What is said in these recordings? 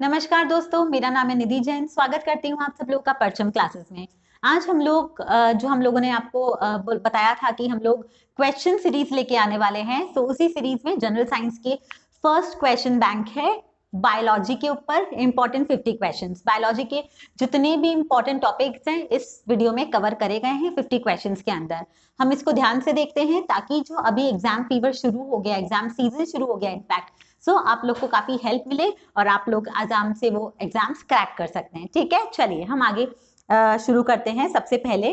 नमस्कार दोस्तों, मेरा नाम है निधि जैन। स्वागत करती हूँ आप सब लोग का परचम क्लासेस में। आज हम लोग जो हम लोगों ने आपको बताया था कि हम लोग क्वेश्चन सीरीज लेके आने वाले हैं। तो उसी सीरीज में जनरल साइंस के फर्स्ट क्वेश्चन बैंक है बायोलॉजी के ऊपर इंपॉर्टेंट 50 क्वेश्चंस। बायोलॉजी के जितने भी इंपॉर्टेंट टॉपिक्स हैं इस वीडियो में कवर करे गए हैं 50 क्वेश्चंस के अंदर। हम इसको ध्यान से देखते हैं ताकि जो अभी एग्जाम फीवर शुरू हो गया, एग्जाम सीजन शुरू हो गया इनफैक्ट, सो आप लोग को काफी हेल्प मिले और आप लोग आराम से वो एग्जाम्स क्रैक कर सकते हैं। ठीक है, चलिए हम आगे शुरू करते हैं। सबसे पहले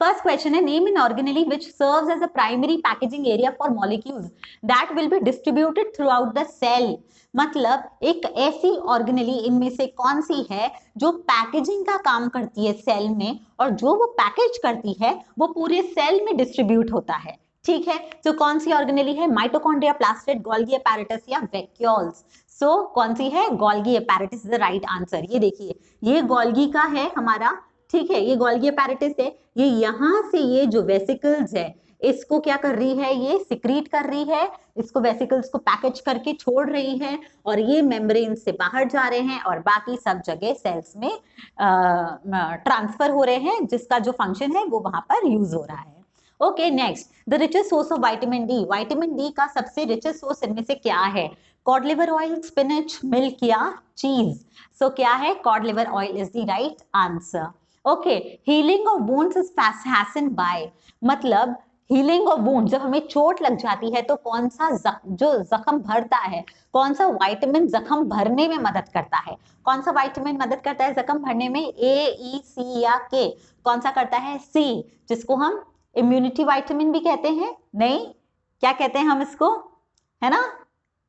फर्स्ट क्वेश्चन है, name an organelle which serves as a primary packaging area for molecules that will be distributed throughout the cell. मतलब एक ऐसी ऑर्गेनेली इनमें से कौन सी है जो पैकेजिंग का काम करती है सेल में, और जो वो पैकेज करती है वो पूरे सेल में डिस्ट्रीब्यूट होता है। ठीक है, तो कौन सी ऑर्गेनेली है? माइटोकॉन्ड्रिया, प्लास्टिड, गोल्गी एपैरेटस या वैक्यूल्स। सो कौन सी है? Golgi apparatus is the right answer. ये देखिए, ये गोल्गी का है हमारा। ठीक है, ये गोल्गी एपैरेटस है। ये यहां से ये जो वेसिकल्स है इसको क्या कर रही है? ये सिक्रीट कर रही है, इसको वेसिकल्स को पैकेज करके छोड़ रही है, और ये मेम्ब्रेन से बाहर जा रहे हैं और बाकी सब जगह सेल्स में ट्रांसफर हो रहे हैं, जिसका जो फंक्शन है वो वहां पर यूज हो रहा है। Okay, next, the richest source of vitamin D. Vitamin D का सबसे रिचेस्ट सोर्स इनमें से क्या है? Cod liver oil, spinach, milk या चीज? सो क्या है? Cod liver oil is the right answer. Okay, healing of wounds is hastened by. मतलब हीलिंग ऑफ वुंड, जब हमें चोट लग जाती है तो कौन सा जो जख्म भरता है, कौन सा विटामिन जख्म भरने में मदद करता है? कौन सा विटामिन मदद करता है जख्म भरने में? ए, ई, सी या के? कौन सा करता है? सी, जिसको हम इम्यूनिटी विटामिन भी कहते हैं। नहीं, क्या कहते हैं हम इसको? है ना,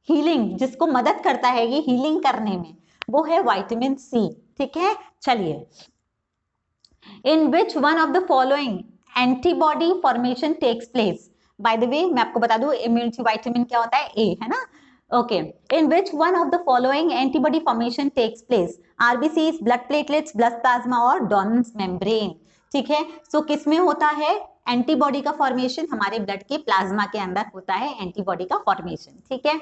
हीलिंग, जिसको मदद करता है ये हीलिंग करने में, वो है विटामिन सी। ठीक है, चलिए, in which one of the following antibody formation takes place. By the way मैं आपको बता दूं इम्यूनिटी विटामिन क्या होता है? ए, है ना। Okay, in which one of the following antibody formation takes place? RBCs, blood platelets, blood plasma और डोनर्स मेम्ब्रेन। ठीक है, सो किस में होता है एंटीबॉडी का फॉर्मेशन? हमारे ब्लड के प्लाज्मा के अंदर होता है एंटीबॉडी का फॉर्मेशन। ठीक है,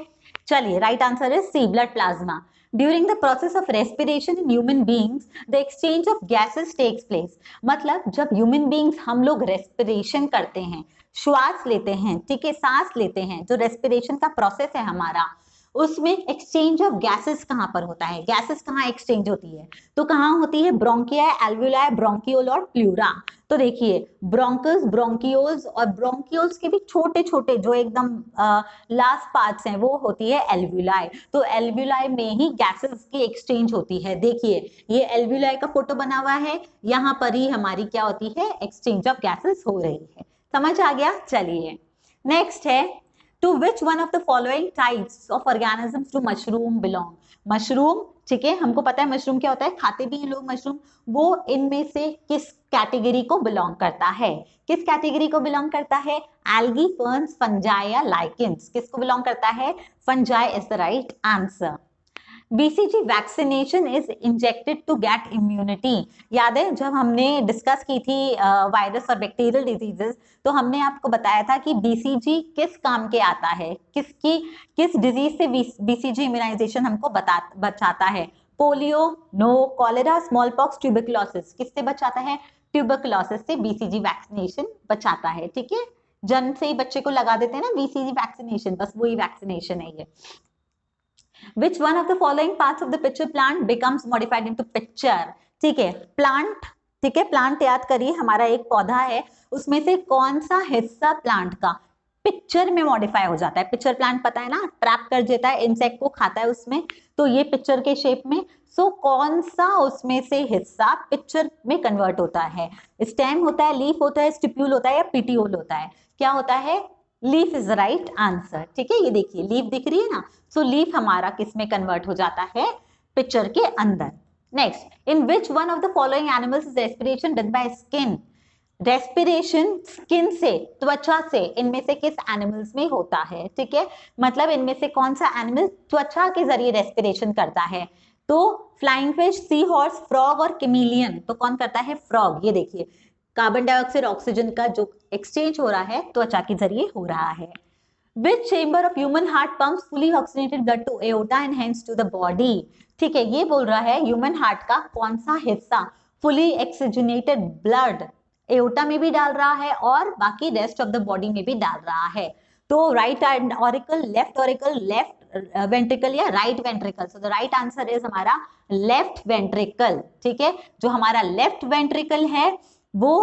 चलिए, right answer is C, blood plasma. During the process of respiration in human beings the exchange of gases takes place. मतलब जब ह्यूमन बींग्स हम लोग रेस्पिरेशन करते हैं, श्वास लेते हैं, ठीक है, सांस लेते हैं, जो रेस्पिरेशन का प्रोसेस है हमारा, उसमें एक्सचेंज ऑफ गैसेस कहां पर होता है? गैसेस कहां एक्सचेंज होती है? तो कहां होती है? ब्रोंकिया, एल्वुलाई, ब्रोंकियोल और प्लूरा। तो देखिए, ब्रोंकस, ब्रोंकियोल्स और ब्रोंकियोल्स के भी छोटे छोटे जो एकदम लास्ट पार्ट्स हैं वो होती है एल्वुलाई। तो एल्वुलाई में ही गैसेस की एक्सचेंज होती है। देखिए, ये एल्वुलाई का फोटो बना हुआ है, यहाँ पर ही हमारी क्या होती है? एक्सचेंज ऑफ गैसेस हो रही है। समझ आ गया? चलिए, नेक्स्ट है, to which one of the following types of organisms to mushroom belong. Mushroom, ठीक है, हमको पता है मशरूम क्या होता है, खाते भी हैं लोग मशरूम। वो इनमें से किस कैटेगरी को बिलोंग करता है? किस कैटेगरी को बिलोंग करता है? एल्गी, फर्न्स, फंजाई या लाइकेंस? किसको बिलोंग करता है? Fungi is the right answer. BCG vaccination is injected to get immunity. याद है जब हमने डिस्कस की थी वायरस और बैक्टीरियल डिजीजेस, तो हमने आपको बताया था कि बीसीजी किस काम के आता है, किस डिजीज से बीसीजी इम्यूनाइजेशन हमको बचाता है? Polio, no, cholera, smallpox, tuberculosis. किससे बचाता है? ट्यूबरकुलोसिस से बीसीजी वैक्सीनेशन बचाता है। ठीक है, जन्म से ही बच्चे को लगा देते हैं ना बीसीजी वैक्सीनेशन, बस वही वैक्सीनेशन है ये। Which one of the following parts of the pitcher plant becomes modified into pitcher? ठीक है, प्लांट, ठीक है, प्लांट याद करिए, हमारा एक पौधा है, उसमें से कौन सा हिस्सा प्लांट का पिक्चर में मॉडिफाई हो जाता है? पिक्चर प्लांट पता है ना, ट्रैप कर देता है, इंसेक्ट को खाता है उसमें, तो ये पिक्चर के शेप में। सो कौन सा उसमें से हिस्सा पिक्चर में कन्वर्ट होता है? स्टेम होता है, लीफ होता है, स्टिप्यूल होता है या पिटियोल होता है? क्या होता है? Leaf is the right answer. ठीक है, ये देखिए लीफ दिख रही है ना, सो लीफ हमारा किस में कन्वर्ट हो जाता है? पिक्चर के अंदर। Next, in which one of the following animals is respiration done by skin? Respiration skin से, त्वचा से, इनमें से किस एनिमल्स में होता है? ठीक है, मतलब इनमें से कौन सा एनिमल त्वचा के जरिए रेस्पिरेशन करता है? तो flying fish, sea horse, frog और कैमेलियन। तो कौन करता है? फ्रॉग। ये देखिए, कार्बन डाइऑक्साइड ऑक्सीजन का जो एक्सचेंज हो रहा है त्वचा के जरिए हो रहा है। Which chamber of human heart pumps fully oxygenated blood to aorta and hence to the body? ठीक है, ये बोल रहा है ह्यूमन हार्ट का कौन सा हिस्सा फुली ऑक्सीजनेटेड ब्लड एओर्टा में भी डाल रहा है और बाकी रेस्ट ऑफ द बॉडी में भी डाल रहा है। तो राइट ऑरिकल, लेफ्ट वेंट्रिकल या right ventricle? So the right answer is हमारा लेफ्ट वेंट्रिकल। ठीक है, जो हमारा लेफ्ट वेंट्रिकल है वो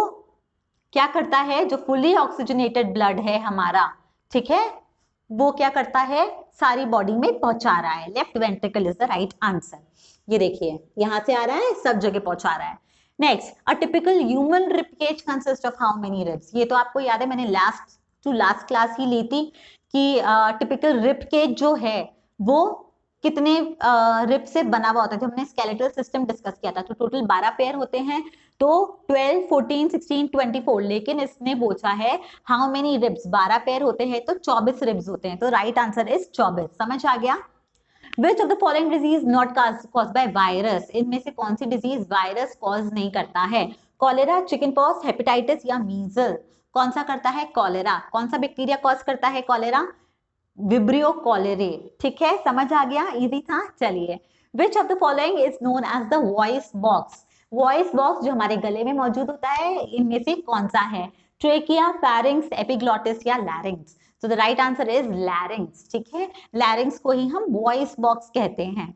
क्या करता है, जो फुली ऑक्सीजनेटेड ब्लड है हमारा, ठीक है, वो क्या करता है, सारी बॉडी में पहुंचा रहा है। Left ventricle is the right answer. ये देखिए यहां से आ रहा है, सब जगह पहुंचा रहा है। Next, a typical human rib cage consist of how many ribs? ये तो आपको याद है, मैंने लास्ट क्लास ही ली थी कि टिपिकल रिब केज जो है वो कितने रिब से बना हुआ होता है। जब हमने स्केलेटल सिस्टम डिस्कस किया था तो टोटल 12 पेयर होते हैं, तो 12, 14, 16, 24, लेकिन इसने पूछा है हाउ मेनी रिब्स, 12 पेयर होते हैं तो 24 रिब्स होते हैं, तो राइट आंसर इज 24। समझ आ गया? Which of the following disease not caused by virus? इनमें से कौन सी डिजीज वायरस कॉज नहीं करता है? कॉलेरा, चिकन पॉक्स, हेपेटाइटिस या मीजल? कौन सा करता है? कॉलेरा। कौन सा बैक्टीरिया कॉज करता है कॉलेरा? विब्रियो कॉलेरे। ठीक है, समझ आ गया, इजी था। चलिए, which of the following is known as the voice box? Voice box जो हमारे गले में मौजूद होता है, इनमें से कौन सा है? ट्रेकिया, फेरिंग्स, एपिग्लॉटिस या लैरिंग्स? तो द राइट आंसर इज लैरिंग्स। ठीक है, लैरिंग्स को ही हम वॉइस बॉक्स कहते हैं।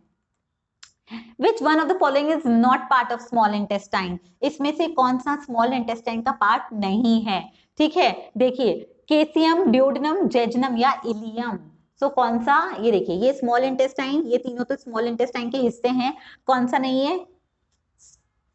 Which one of the following is not part of small intestine? इसमें से कौन सा स्मॉल इंटेस्टाइन का पार्ट नहीं है? ठीक है, देखिए, केसियम, ड्यूडेनम, जेजनम या इलियम? सो कौन सा? ये देखिए, ये स्मॉल इंटेस्टाइन, ये तीनों तो स्मॉल इंटेस्टाइन के हिस्से हैं, कौन सा नहीं है?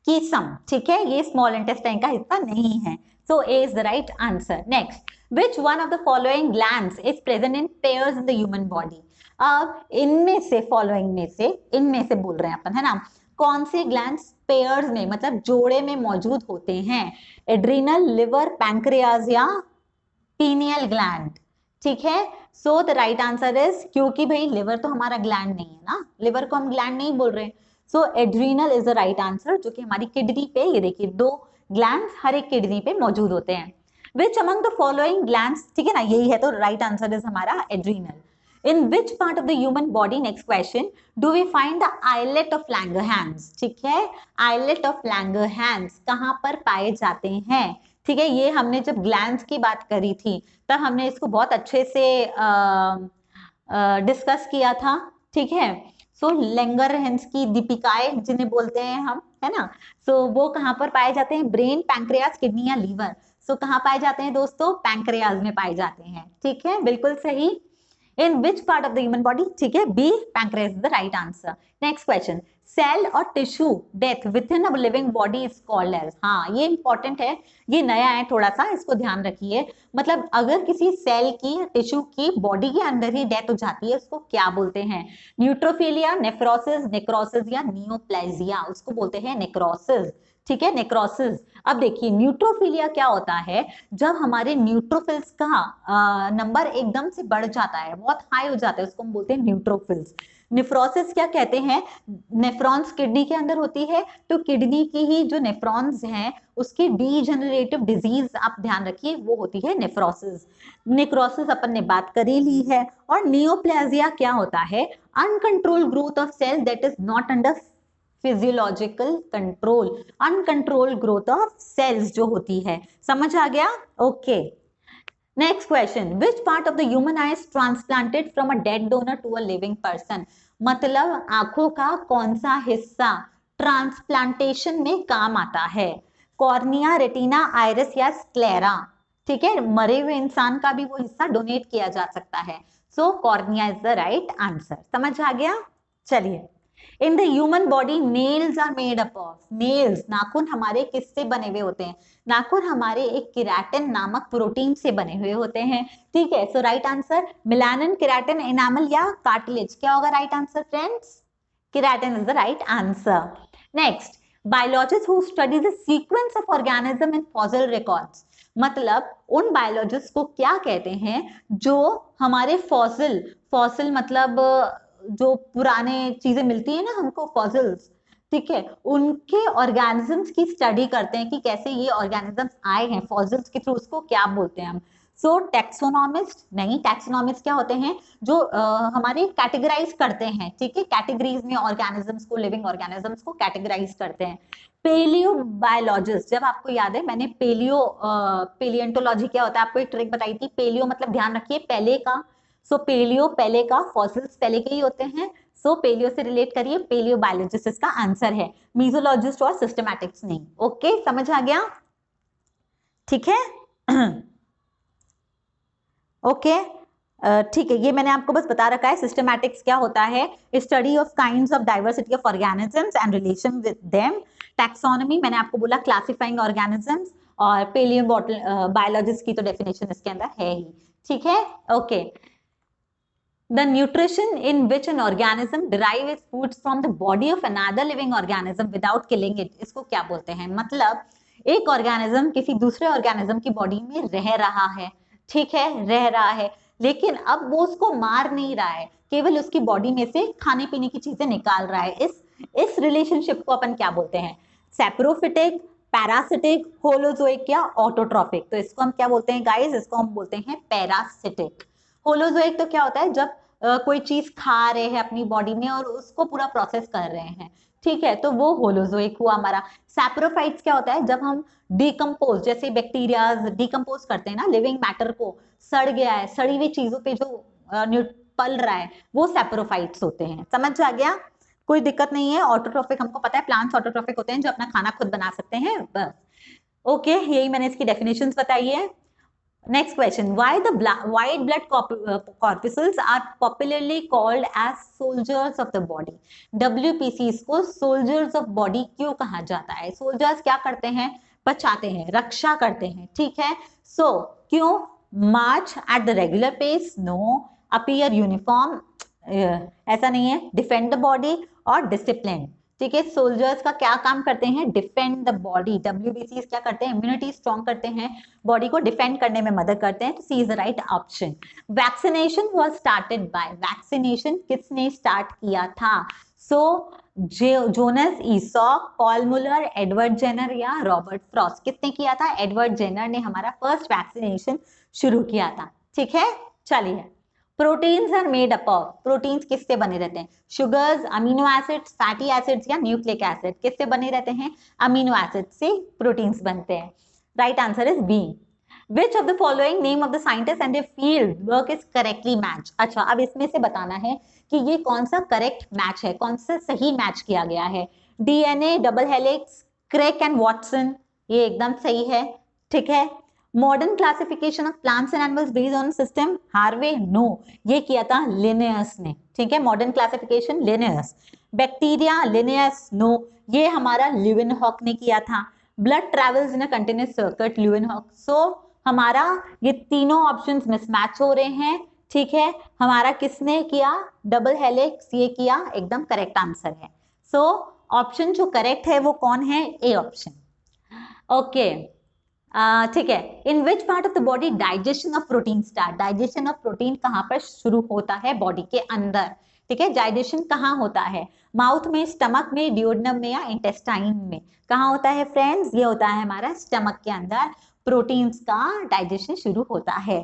कीसम। ठीक है, ये स्मॉल इंटेस्टाइन का हिस्सा नहीं है, so A is the right answer. Next, which one of the following glands is present in pairs in the human body? अब इनमें से, फॉलोइंग में से, इनमें से बोल रहे हैं अपन, है ना, कौन से ग्लैंड्स पेयर्स में, मतलब जोड़े में मौजूद होते हैं? एड्रिनल, लिवर, पैंक्रियाज या पीनियल ग्लैंड? ठीक है, सो द राइट आंसर इज, क्योंकि भाई लिवर तो हमारा ग्लैंड नहीं है ना, लिवर को हम ग्लैंड नहीं बोल रहे, so adrenal is the right answer, जो कि हमारी किडनी पे, ये देखिए 2 ग्लैंड्स हर एक किडनी पे मौजूद होते हैं। Which among the following glands, ठीक है ना, यही है, तो राइट आंसर इज हमारा adrenal. In which part of the human body, next question, do we find the islet of Langerhans? ठीक है, islet of Langerhans कहाँ पर पाए जाते हैं? ठीक है, ये हमने जब ग्लैंड्स की बात करी थी तब हमने इसको बहुत अच्छे से डिस्कस किया था। ठीक है, सो लैंगरहैंस की दीपिकाएं जिन्हें बोलते हैं हम, है ना, सो वो कहाँ पर पाए जाते हैं? ब्रेन, पैंक्रियाज, किडनी या लीवर? सो कहाँ पाए जाते हैं दोस्तों? पैंक्रियाज में पाए जाते हैं। ठीक है, बिल्कुल सही। In which part of the human body? ठीक है, B, pancreas is the right answer. Next question, cell और tissue death within a living body is called as? हाँ, ये इंपॉर्टेंट है, ये नया है थोड़ा सा, इसको ध्यान रखिए। मतलब अगर किसी सेल की, टिश्यू की बॉडी के अंदर ही डेथ हो जाती है, उसको क्या बोलते हैं? न्यूट्रोफिलिया, नेफ्रोसिस, नेक्रोसिस या नियोप्लेजिया? उसको बोलते हैं नेक्रोसिस। ठीक है, नेक्रोसिस। अब देखिए, न्यूट्रोफिलिया क्या होता है? जब हमारे न्यूट्रोफिल्स का नंबर एकदम से बढ़ जाता है, बहुत हाई हो जाता है, उसको हम बोलते हैं न्यूट्रोफिल्स। नेफ्रोसिस क्या कहते हैं? नेफ्रॉन्स किडनी के अंदर होती है, तो किडनी की ही जो नेफ्रॉन्स हैं उसकी डीजनरेटिव डिजीज आप ध्यान रखिए, वो होती है नेफ्रोसिस। नेक्रोसिस अपन ने बात करी ली है। और नियोप्लाजिया क्या होता है? Uncontrolled growth of cell that is not under physiological control, uncontrolled growth of cells जो होती है। समझ आ गया? Okay, next question, which part of the human eye is transplanted from a dead donor to a living person? मतलब आंखों का कौन सा हिस्सा ट्रांसप्लांटेशन में काम आता है? कॉर्निया, रेटिना, आइरिस या स्क्लेरा? ठीक है, मरे हुए इंसान का भी वो हिस्सा डोनेट किया जा सकता है, so cornea is the right answer. समझ आ गया? चलिए, in the human body nails are made up of? Nails, नाखून हमारे किससे बने हुए होते हैं? नाखून हमारे एक केराटिन नामक प्रोटीन से बने हुए होते हैं। ठीक है, so right answer melanin, keratin, enamel या कार्टिलेज? क्या होगा right answer friends? Keratin is the right answer. Next, biologist who study the sequence of organism in fossil records? मतलब उन बायोलॉजिस्ट को क्या कहते हैं जो हमारे फॉसिल मतलब जो पुराने चीजें मिलती है ना हमको, फॉसिल्स, ठीक है, उनके ऑर्गेनिजम्स की स्टडी करते हैं कि कैसे ये ऑर्गेनिजम्स आए हैं फॉसिल्स के थ्रू, उसको क्या बोलते हैं हम? सो टैक्सोनॉमिस्ट नहीं, टैक्सोनॉमिस्ट क्या होते हैं, जो हमारे कैटेगराइज करते हैं, ठीक है, कैटेगरीज में ऑर्गेनिजम्स को, लिविंग ऑर्गेनिजम्स को कैटेगराइज करते हैं। पेलियो बायोलॉजिस्ट, जब आपको याद है मैंने पेलियोंटोलॉजी क्या होता है आपको एक ट्रिक बताई थी, पेलियो मतलब ध्यान रखिए पहले का, सो पेलियो पहले का, फॉसिल्स पहले के ही होते हैं, सो पेलियो से रिलेट करिए, पेलियो बायोलॉजिस्ट इसका आंसर है, मीजोलॉजिस्ट और सिस्टमैटिक्स नहीं। ओके, समझ आ गया, ठीक है। ओके, ठीक है, ये मैंने आपको बस बता रखा है। सिस्टमैटिक्स क्या होता है, study of kinds of diversity of organisms and relation with them. Taxonomy मैंने आपको बोला क्लासिफाइंग ऑर्गेनिजम्स, और पेलियो बायोलॉजिस्ट की तो डेफिनेशन इसके अंदर है ही, ठीक है। Okay, the nutrition in which an organism derive its foods from the body of another living organism without killing it, इसको क्या बोलते हैं, मतलब एक ऑर्गेनिज्म किसी दूसरे ऑर्गेनिज्म की बॉडी में रह रहा है, ठीक है, रह रहा है, लेकिन अब वो उसको मार नहीं रहा है, केवल उसकी बॉडी में से खाने पीने की चीजें निकाल रहा है। इस रिलेशनशिप को अपन क्या बोलते हैं, सैप्रोफिटिक, पैरासिटिक, होलोजोइक या ऑटोट्रॉफिक। तो इसको हम क्या बोलते हैं गाइस, इसको हम बोलते हैं पैरासिटिक। होलोजोइक तो क्या होता है, जब कोई चीज खा रहे हैं अपनी बॉडी में और उसको पूरा प्रोसेस कर रहे हैं, ठीक है, तो वो होलोजोइक हुआ हमारा। सैप्रोफाइट्स क्या होता है, जब हम डिकम्पोज, जैसे बैक्टीरिया डिकम्पोज करते हैं ना लिविंग मैटर को, सड़ गया है, सड़ी हुई चीजों पे जो पल रहा है, वो सैप्रोफाइट्स होते हैं। समझ आ गया, कोई दिक्कत नहीं है। ऑटोट्रॉफिक हमको पता है, प्लांट्स ऑटोट्रॉफिक होते हैं जो अपना खाना खुद बना सकते हैं, बस। ओके, यही मैंने इसकी डेफिनेशंस बताई है। Next question, why the white blood corpuscles are popularly called as soldiers of the body? WPCs को soldiers of body क्यों कहा जाता है? Soldiers क्या करते हैं, बचाते हैं, रक्षा करते हैं, ठीक है। So क्यों, march at the regular pace, no, appear uniform, ऐसा नहीं है, defend the body और discipline, ठीक है। सोल्जर्स का क्या काम करते हैं, डिफेंड द बॉडी। WBCs क्या करते हैं, इम्यूनिटी स्ट्रॉन्ग करते हैं, बॉडी को डिफेंड करने में मदद करते हैं। तो C is the right option. Vaccination was started by, vaccination किसने स्टार्ट किया था, so Jonas Salk, Paul Muller, Edward Jenner या रॉबर्ट फ्रॉस्ट। किसने किया था, एडवर्ड जेनर ने हमारा फर्स्ट वैक्सीनेशन शुरू किया था, ठीक है। चलिए, proteins are made up of, proteins किससे बने रहते हैं, sugars, amino acids, fatty acids या न्यूक्लिक एसिड, किससे बने रहते हैं, अमीनो एसिड से प्रोटीन्स बनते हैं। Right answer is B. Which of the following name of the scientist and field work is correctly match. अच्छा, अब इसमें से बताना है कि ये कौन सा करेक्ट मैच है, कौन सा सही मैच किया गया है। DNA, double helix, Crick and Watson, ये एकदम सही है, ठीक है। Modern classification of plants and animals based on system, Harvey, no, ये किया था लिनेयस ने, ठीक है। Modern classification Linnaeus. Bacteria, Linnaeus, no, ये हमारा ल्यूवेनहॉक ने किया था। Blood travels in a continuous circuit, Leeuwenhoek. So हमारा ये तीनों ऑप्शंस मिसमैच हो रहे हैं, ठीक है। हमारा किसने किया, डबल हेलिक्स, ये किया, एकदम करेक्ट आंसर है। सो ऑप्शन जो करेक्ट है वो कौन है, ए ऑप्शन। ओके, ठीक है। In which part of the body digestion of protein start, digestion of protein कहाँ पर शुरू होता है बॉडी के अंदर, ठीक है। डाइजेशन कहाँ होता है, माउथ में, स्टमक में, डिओडनम में या इंटेस्टाइन में, कहाँ होता है फ्रेंड्स, ये होता है हमारा स्टमक के अंदर, प्रोटीन्स का डाइजेशन शुरू होता है।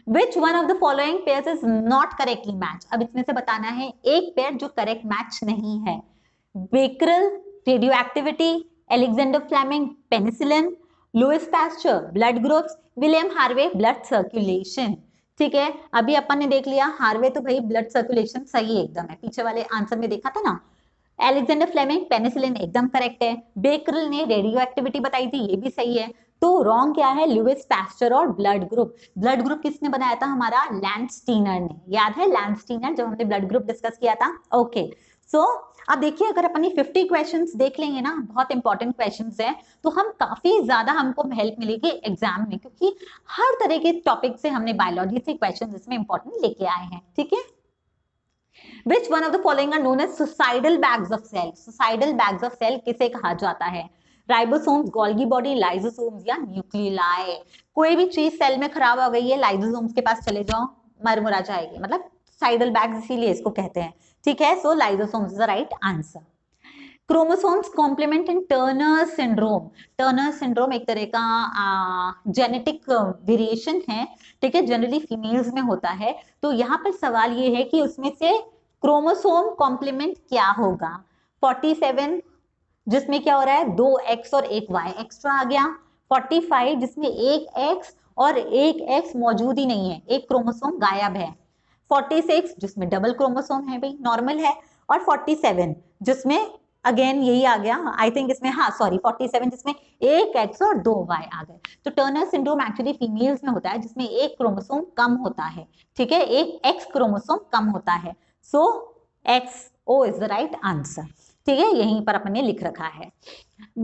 Which one of the following pairs is not correctly matched? अब इसमें से बताना है एक पेयर जो करेक्ट मैच नहीं है। Becquerel, radioactivity, Alexander Fleming, penicillin, Louis Pasteur, blood groups, William Harvey, blood circulation, ठीक है। अभी अपन ने देख लिया हार्वे, तो भाई ब्लड सर्कुलेशन सही एकदम है, पीछे वाले आंसर में देखा था ना। एलेक्जेंडर फ्लेमिंग, पेनिसिलिन एकदम करेक्ट है। बेकरल ने रेडियो एक्टिविटी बताई थी, ये भी सही है। तो रॉन्ग क्या है, लुइस पास्चर और ब्लड ग्रुप। ब्लड ग्रुप किसने बनाया था, हमारा लैंडस्टीनर ने, याद है लैंडस्टीनर, जब हमने ब्लड ग्रुप डिस्कस किया था। ओके, सो अब देखिए, अगर अपन 50 क्वेश्चंस देख लेंगे ना, बहुत इंपॉर्टेंट क्वेश्चंस हैं, तो हम काफी ज्यादा हमको हेल्प मिलेगी एग्जाम में, क्योंकि हर तरह के टॉपिक से हमने बायोलॉजी से क्वेश्चंस इसमें इंपॉर्टेंट लेके आए हैं, ठीक है। Which one of the following are known as suicidal bags of cell? Suicidal bags of cell किसे कहा जाता है, राइबोसोम्स, गोल्गी बॉडी, लाइसोसोम्स या न्यूक्लियाई। कोई भी चीज सेल में खराब हो गई है, लाइसोसोम्स के पास चले जाओ, मरमुरा जाएगी, मतलब साइडल बैग्स इसीलिए इसको कहते हैं, ठीक है। So lysosomes is the right answer. Chromosomes complement in Turner syndrome. Turner syndrome एक तरह का जेनेटिक वेरिएशन है, ठीक है, जनरली फीमेल्स में होता है। तो यहाँ पर सवाल ये है कि उसमें से क्रोमोसोम कॉम्प्लीमेंट क्या होगा। 47 जिसमें क्या हो रहा है, 2 X और 1 Y एक्स्ट्रा आ गया। 45 जिसमें 1 X और 1 X मौजूद ही नहीं है, एक क्रोमोसोम गायब है। 46 जिसमें डबल क्रोमोसोम है भाई, नॉर्मल है। और 47 जिसमें अगेन यही आ गया, आई थिंक इसमें, हाँ सॉरी 47 जिसमें 1 X और 2 Y आ गए। तो टर्नर सिंड्रोम एक्चुअली फीमेल्स में होता है जिसमें एक क्रोमोसोम कम होता है, ठीक है, एक X क्रोमोसोम कम होता है। सो XO is the right answer, ठीक है, यहीं पर अपने लिख रखा है।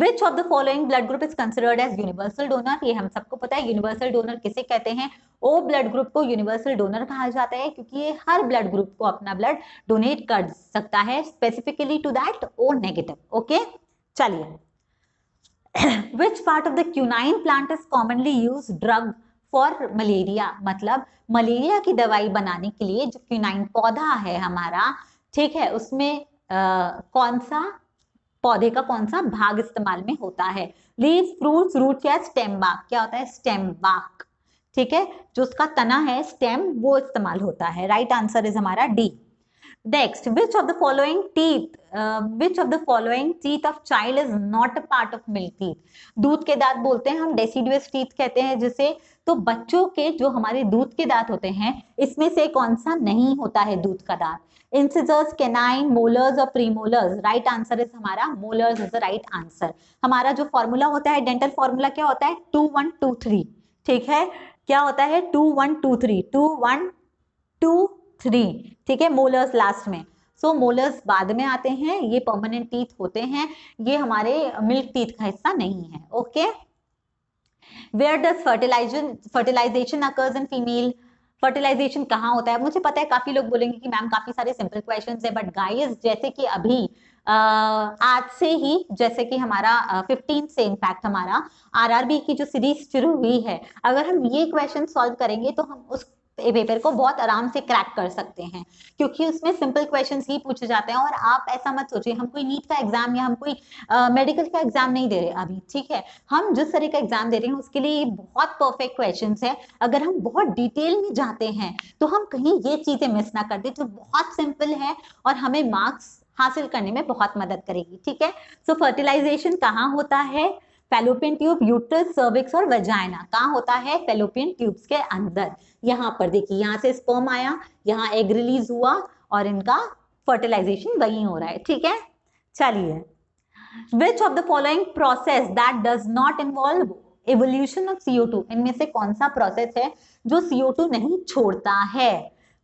Which of the following blood group is considered as universal donor? ये हम सबको पता है यूनिवर्सल डोनर किसे कहते हैं। ओ ब्लड ग्रुप को यूनिवर्सल डोनर कहा जाता है क्योंकि ये हर ब्लड ग्रुप को अपना ब्लड डोनेट कर सकता है, specifically to that O negative. Okay, चलिए। Which part of the quinine plant is commonly used drug for malaria? मतलब मलेरिया की दवाई बनाने के लिए जो क्विनाइन पौधा है हमारा, ठीक है, उसमें कौन सा पौधे का कौन सा भाग इस्तेमाल में होता है। लीव्स, फ्रूट्स, रूट, क्या स्टेम बाक, क्या होता है स्टेम बाक, ठीक है, जो उसका तना है स्टेम वो इस्तेमाल होता है। राइट आंसर इज हमारा D. Next, which of the following teeth of child is not a part of milk teeth? दूध के दांत बोलते हैं हम, deciduous teeth कहते हैं जिसे। तो बच्चों के जो हमारे दूध के दांत होते हैं इसमें से कौन सा नहीं होता है दूध का दांत। इंसिजर्स, कैनाइन, मोलर्स और प्रीमोलर्स। राइट आंसर इज हमारा molars is the right answer. हमारा जो फॉर्मूला होता है डेंटल फॉर्मूला क्या होता है, 2 1 2 3, ठीक है, क्या होता है 2 1 2 3, 2 1 2 3, ठीक है, मोलर्स लास्ट में। सो मोलर्स बाद में आते हैं, ये परमानेंट टीथ होते हैं, ये हमारे मिल्क टीथ का हिस्सा नहीं है। Okay, where does fertilisation occurs in female? Fertilisation कहाँ होता है? मुझे पता है काफी लोग बोलेंगे कि मैम काफी सारे सिंपल क्वेश्चंस है, बट गाइस जैसे कि अभी आज से ही, जैसे कि हमारा 15 से इनफैक्ट हमारा आरआरबी की जो सीरीज शुरू हुई है, अगर हम ये क्वेश्चन सॉल्व करेंगे तो हम उस पेपर को बहुत आराम से क्रैक कर सकते हैं, क्योंकि उसमें सिंपल क्वेश्चंस ही पूछे जाते हैं। और आप ऐसा मत सोचिए हम कोई नीट का एग्जाम या हम कोई मेडिकल का एग्जाम नहीं दे रहे अभी, ठीक है, हम जिस तरह का एग्जाम दे रहे हैं उसके लिए बहुत परफेक्ट क्वेश्चंस है। अगर हम बहुत डिटेल में जाते हैं तो हम कहीं ये चीजें मिस ना कर दे जो बहुत सिंपल है और हमें मार्क्स हासिल करने में बहुत मदद करेगी, ठीक है। सो फर्टिलाइजेशन कहाँ होता है? फैलोपियन ट्यूब, यूट्रस, सर्विक्स और वेजाइना। कहाँ होता है? फैलोपियन ट्यूब्स के अंदर। यहाँ पर देखिए, यहाँ से स्पर्म आया, यहाँ एग रिलीज हुआ और इनका फर्टिलाइजेशन वहीं हो रहा है, ठीक है। चलिए, which of the following process that does not involve evolution of CO2? इनमें से कौन सा प्रोसेस है जो CO2 नहीं छोड़ता है?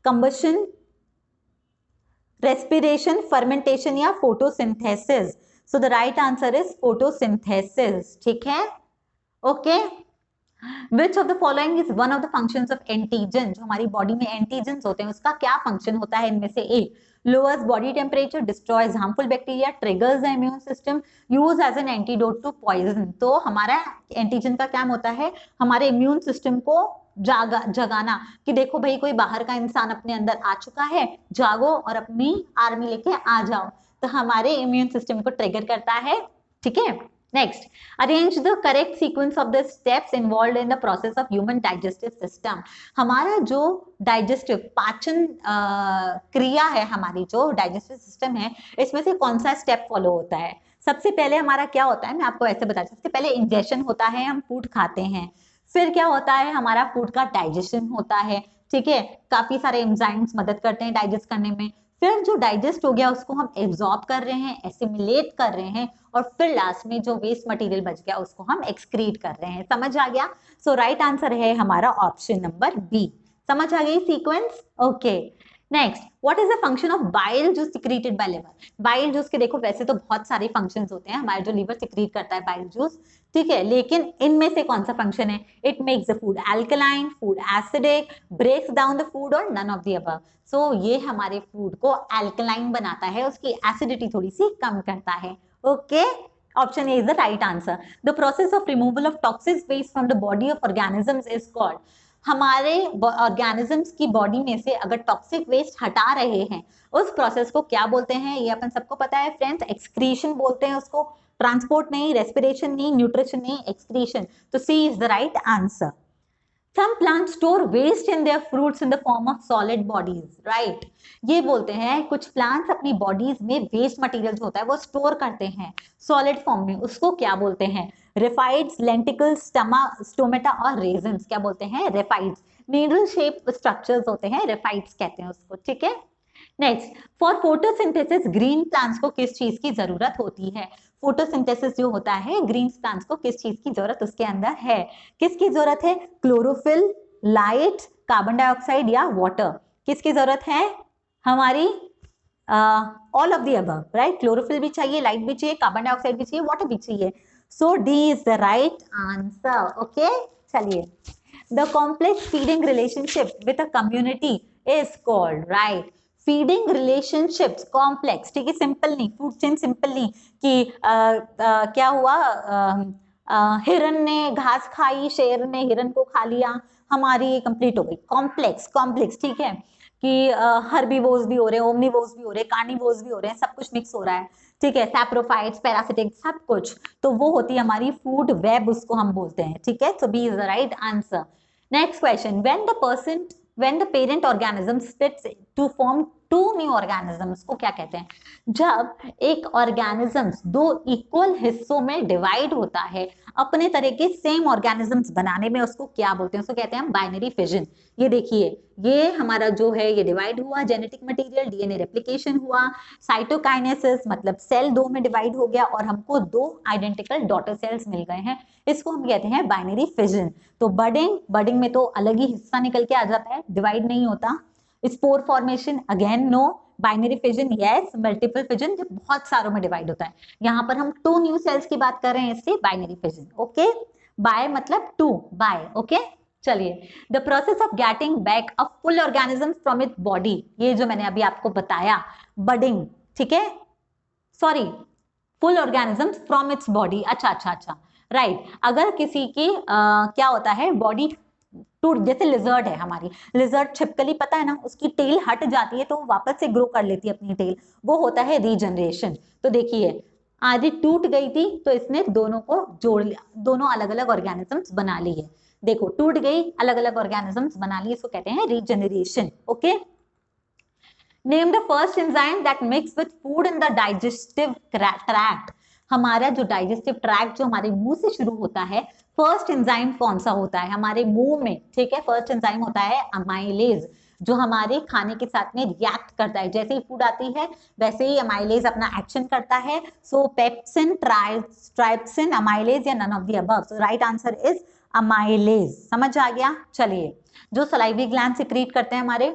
कंबशन, रेस्पिरेशन, फर्मेंटेशन या photosynthesis? So the right answer is photosynthesis, ठीक है। Okay, Which of the following is one of the functions of antigen? जो हमारी बॉडी में एंटीजन्स होते हैं उसका क्या फंक्शन होता है इनमें से? ए, lowers body temperature, destroys harmful bacteria, triggers the immune system, use as an antidote to poison. तो हमारा एंटीजन का काम होता है हमारे इम्यून सिस्टम को जगाना कि देखो भाई कोई बाहर का इंसान अपने अंदर आ चुका है, जागो और अपनी आर्मी लेके आ जाओ। तो हमारे इम्यून सिस्टम को ट्रिगर करता है, ठीक है। Next, arrange the correct sequence of the steps involved in the process of human digestive system. हमारा जो डाइजेस्टिव पाचन क्रिया है, हमारी जो डाइजेस्टिव सिस्टम है, इसमें से कौन सा स्टेप फॉलो होता है? सबसे पहले हमारा क्या होता है, मैं आपको ऐसे बताती हूँ। सबसे पहले इंजेशन होता है, हम फूड खाते हैं, फिर क्या होता है हमारा फूड का डाइजेशन होता है, ठीक है, काफी सारे एंजाइम्स मदद करते हैं डाइजेस्ट करने में। फिर जो डाइजेस्ट हो गया उसको हम एब्जॉर्ब कर रहे हैं, एसिमिलेट कर रहे हैं, और फिर लास्ट में जो वेस्ट मटेरियल बच गया उसको हम एक्सक्रीट कर रहे हैं। समझ आ गया? सो राइट आंसर है हमारा ऑप्शन नंबर बी। समझ आ गई sequence? Okay, next, what is the function of bile juice secreted by liver? Bile juice के देखो वैसे तो बहुत सारे फंक्शंस होते हैं, हमारा जो लिवर सिक्रीट करता है बाइल जूस, ठीक है, लेकिन इनमें से कौन सा फंक्शन है? It makes the food alkaline, food acidic, breaks down the food और none of the above. So ये हमारे फूड को अल्कलाइन बनाता है, उसकी एसिडिटी थोड़ी सी कम करता है। Okay, option A is the right answer. The process of removal of toxic waste from the body of organisms is called, हमारे ऑर्गेनिजम्स की बॉडी में से अगर टॉक्सिक वेस्ट हटा रहे हैं, उस प्रोसेस को क्या बोलते हैं? ये अपन सबको पता है फ्रेंड्स, एक्सक्रीशन बोलते हैं उसको। ट्रांसपोर्ट नहीं, रेस्पिरेशन नहीं, न्यूट्रिशन नहीं, एक्सक्रीशन। तो C is the right answer. Some plants store waste in their fruits in the form of solid bodies, right? ये बोलते हैं कुछ प्लांट्स अपनी बॉडीज में वेस्ट मटेरियल जो होता है वो स्टोर करते हैं सॉलिड फॉर्म में, उसको क्या बोलते हैं? रेफाइड्स, लेंटिकल्स, स्टोमेटा और रेजन्स क्या बोलते हैं? रेफाइड्स। नीडल शेप स्ट्रक्चर्स होते हैं, रेफाइड्स कहते हैं उसको, ठीक है। Next, for photosynthesis green plants को किस चीज की जरूरत होती है? फोटोसिंथेसिस जो होता है ग्रीन प्लांट्स को किस चीज की जरूरत उसके अंदर है? किसकी जरूरत है? क्लोरोफिल, लाइट, कार्बन डाइऑक्साइड या वाटर? किसकी जरूरत है? हमारी all of the above, right? Chlorophyll भी चाहिए, लाइट भी चाहिए, कार्बन डाइऑक्साइड भी चाहिए, वाटर भी चाहिए। So D is the right answer. Okay, चलिए। The complex feeding relationship with a community is called, right? Feeding relationships complex, ठीक है, सिंपल नहीं, फूड चेन सिंपल नहीं कि क्या हुआ, हिरन ने घास खाई, शेर ने हिरन को खा लिया, हमारी कंप्लीट हो गई। कॉम्प्लेक्स, कॉम्प्लेक्स, ठीक है, कि हर्बीवोर्स भी हो रहे हैं, ओमनीवोर्स भी हो रहे हैं, कार्निवोर्स भी हो रहे हैं, सब कुछ मिक्स हो रहा है, ठीक है, सैप्रोफाइट्स, पैरासिटिक, सब कुछ, तो वो होती है हमारी फूड वेब, उसको हम बोलते हैं, ठीक है। So B is the right answer. Next question, when the parent organism splits to form two new organisms को क्या कहते हैं? जब एक ऑर्गेनिजम्स दो इक्वल हिस्सों में डिवाइड होता है अपने तरह के सेम ऑर्गेनिजम्स बनाने में, उसको क्या बोलते हैं? उसको कहते हैं बाइनरी फिजन। ये देखिए, ये हमारा जो है ये डिवाइड हुआ, जेनेटिक मटेरियल, डीएनए रेप्लिकेशन हुआ, साइटोकाइनेसिस मतलब सेल दो में डिवाइड हो गया और हमको दो आइडेंटिकल डॉटर सेल्स मिल गए हैं, इसको हम कहते हैं बाइनरी फिजन। तो बडिंग में तो अलग ही हिस्सा निकल के आ जाता है, डिवाइड नहीं होता। Spore formation again no, binary fission yes, multiple fission जब बहुत सारों में डिवाइड होता है। यहाँ पर हम टू न्यू सेल्स की बात कर रहे हैं, इसलिए बाइनरी फिजन। ओके, बाय मतलब टू, बाय, ओके। चलिए, the process of getting back a full organism from its body, ये जो मैंने अभी आपको बताया, बडिंग, ठीक है, sorry, full organism from its body, अच्छा, राइट। अगर किसी की क्या होता है, बॉडी टूट, जैसे लिजर्ड है, हमारी लिजर्ड छिपकली पता है ना, उसकी टेल हट जाती है तो वो वापस से ग्रो कर लेती है अपनी टेल, वो होता है रीजनरेशन। तो देखिए, आधी टूट गई थी तो इसने दोनों को जोड़ लिया, दोनों अलग अलग ऑर्गेनिजम्स बना लिए। देखो, टूट गई, अलग अलग ऑर्गेनिजम्स बना लिए, इसको कहते हैं regeneration. Okay, name the first enzyme that mix with food in the digestive tract. हमारा जो डाइजेस्टिव ट्रैक्ट जो हमारे मुंह से शुरू होता है, फर्स्ट एंजाइम कौन सा होता है हमारे मुंह में? ठीक है, फर्स्ट एंजाइम होता है अमाइलेज, जो हमारे खाने के साथ में रिएक्ट करता है, जैसे ही फूड आती है वैसे ही अमाइलेज अपना एक्शन करता है। सो पेप्सिन, ट्राइप्सिन, अमाइलेज या none of the above? So right answer is amylase. समझ आ गया? चलिए, जो सलाइवरी ग्लैंड सिक्रीट करते हैं हमारे।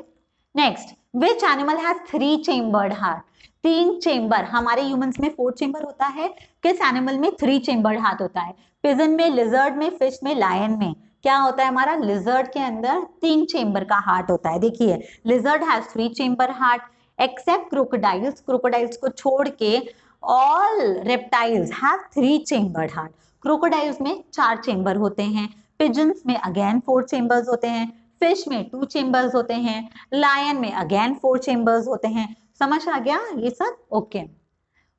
Next, which animal has 3 chambered heart? 3 chamber, हमारे ह्यूमंस में 4 चेम्बर होता है, किस एनिमल में 3 चेम्बर्ड हार्ट होता है? पिजन में, लिजर्ड में, फिश में, लायन में। क्या होता है हमारा? लिजर्ड के अंदर 3 चेम्बर का हार्ट होता है। देखिए, lizard has 3 chamber heart except crocodiles, crocodiles को छोड़ के all reptiles have 3 chambered heart. Crocodiles में 4 चेम्बर होते हैं, पिजन्स में अगेन 4 चेम्बर्स होते हैं, फिश में 2 चेम्बर्स होते हैं, लायन में अगेन 4 चेम्बर्स होते हैं। समझ आ गया ये सब? Okay.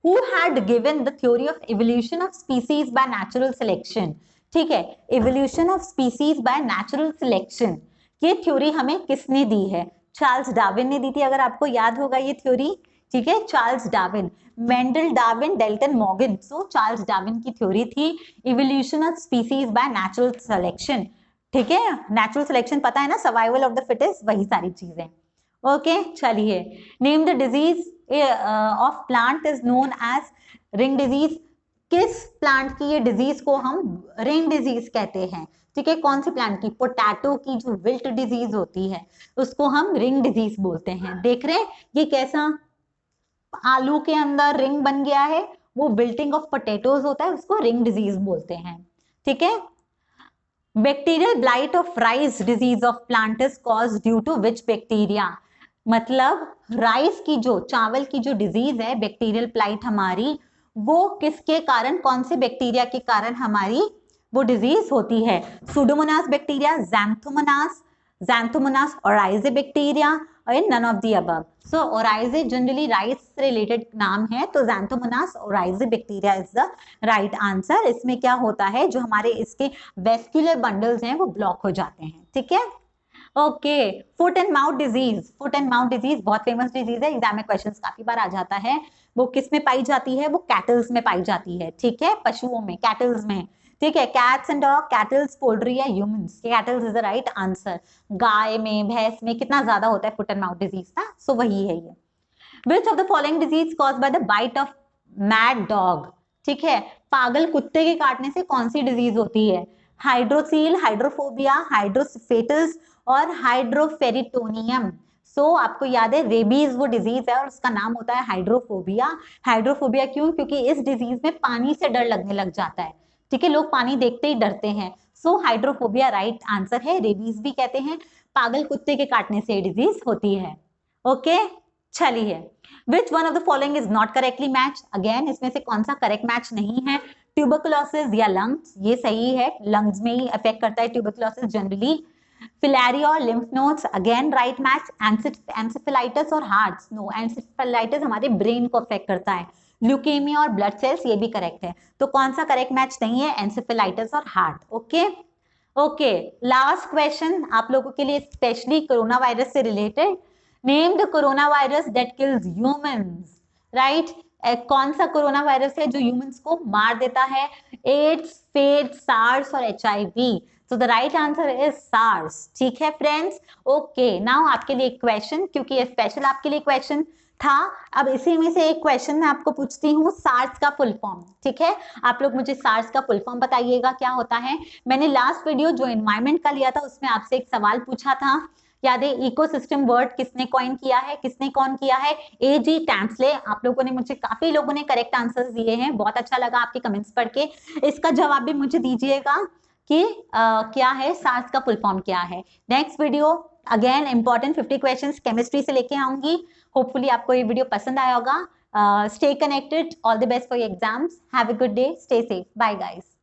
Who had given the theory of evolution of species by natural selection? ठीक है, evolution of species by natural selection, ये थ्योरी हमें किसने दी है? चार्ल्स डार्विन ने दी थी, अगर आपको याद होगा ये थ्योरी, ठीक है, Charles Darwin, Mendel, Darwin, Dalton, Morgan. So Charles Darwin की थ्योरी थी evolution of species by natural selection, ठीक है। नेचुरल सिलेक्शन पता है ना, सर्वाइवल ऑफ द फिटेस्ट, वही सारी चीजें। ओके, चलिए, name the disease of plant is known as ring disease. किस प्लांट की ये डिजीज को हम रिंग डिजीज कहते हैं? ठीक है, कौन सी प्लांट की? पोटैटो की जो विल्ट डिजीज होती है उसको हम रिंग डिजीज बोलते हैं। देख रहे हैं ये कैसा आलू के अंदर रिंग बन गया है, वो विल्टिंग ऑफ पोटैटोज होता है, उसको रिंग डिजीज बोलते हैं, ठीक है। Bacterial blight of rice disease of plant is caused due to which bacteria? मतलब राइस की जो, चावल की जो डिजीज है, बैक्टीरियल ब्लाइट हमारी, वो किसके कारण, कौन से बैक्टीरिया के कारण हमारी वो डिजीज होती है। Pseudomonas bacteria, Xanthomonas oryzae bacteria, और none of the above. So oryzae generally rice से रिलेटेड नाम है, तो Xanthomonas oryzae bacteria is the right answer. इसमें क्या होता है, जो हमारे इसके वेस्क्यूलर बंडल्स हैं वो ब्लॉक हो जाते हैं, ठीक है। Okay, foot and mouth disease, foot and mouth disease बहुत फेमस डिजीज है, एग्जाम में क्वेश्चंस काफी बार आ जाता है। वो किस में पाई जाती है, वो कैटल्स में पाई जाती है, ठीक है, पशुओं में, कैटल्स में, ठीक है। Cats and dog, cattles, poultry या humans, cattles is the right answer. गाय में, भैंस में कितना ज्यादा होता है फुट एंड माउथ डिजीज ना, सो वही है ये। Which of the following disease caused by the bite of mad dog, ठीक है, पागल कुत्ते के काटने से कौन सी डिजीज होती है? हाइड्रोसील, हाइड्रोफोबिया, हाइड्रोसिफेटस और हाइड्रोफेरिटोनियम। सो आपको याद है रेबीज वो डिजीज है और उसका नाम होता है हाइड्रोफोबिया। हाइड्रोफोबिया क्यों? क्योंकि इस डिजीज में पानी से डर लगने लग जाता है, ठीक है, लोग पानी देखते ही डरते हैं। सो हाइड्रोफोबिया राइट आंसर है। रेबीज भी कहते हैं, पागल कुत्ते के काटने से डिजीज होती है। ओके, चलिए, विच one of the following is not correctly match, again इसमें से कौन सा करेक्ट मैच नहीं है? ट्यूबरकुलोसिस या लंग्स, ये सही है, लंग्स में ही अफेक्ट करता है ट्यूबरकुलोसिस जनरली। फिलेरिया और lymph nodes, again right match. Encephalitis और हार्ट्स, नो, एंसेफेलाइटिस हमारे ब्रेन को अफेक्ट करता है। ल्यूकेमिया और ब्लड सेल्स, ये भी करेक्ट है। तो कौन सा करेक्ट मैच नहीं है? एंसेफेलाइटिस और heart. Okay okay, last question आप लोगों के लिए स्पेशली कोरोना वायरस से related. Name the corona virus that kills humans, right. कौन सा कोरोना वायरस है जो ह्यूमंस को मार देता है? एड्स, फेड, सार्स और HIV। So the right answer is SARS, ठीक है फ्रेंड्स। ओके, नाउ आपके लिए एक क्वेश्चन, क्योंकि ये स्पेशल आपके लिए क्वेश्चन था, अब इसी में से एक क्वेश्चन मैं आपको पूछती हूँ, सार्स का फुल फॉर्म, ठीक है। आप लोग मुझे सार्स का फुल फॉर्म बताइएगा क्या होता है। मैंने लास्ट वीडियो जो एनवायरमेंट का लिया था उसमें आपसे एक सवाल पूछा था, याद है? इकोसिस्टम वर्ड किसने कॉइन किया है, किसने कौन किया है? A.G. टैम्सले। आप लोगों ने मुझे, काफी लोगों ने करेक्ट आंसर्स दिए हैं, बहुत अच्छा लगा आपके कमेंट्स पढ़ के। इसका जवाब भी मुझे दीजिएगा कि क्या है, सार्स का फुल फॉर्म क्या है। Next video again important 50 questions chemistry से लेके आऊंगी। होपफुली आपको ये वीडियो पसंद आया होगा। Stay connected, all the best for your exams, have a good day, stay safe, bye guys.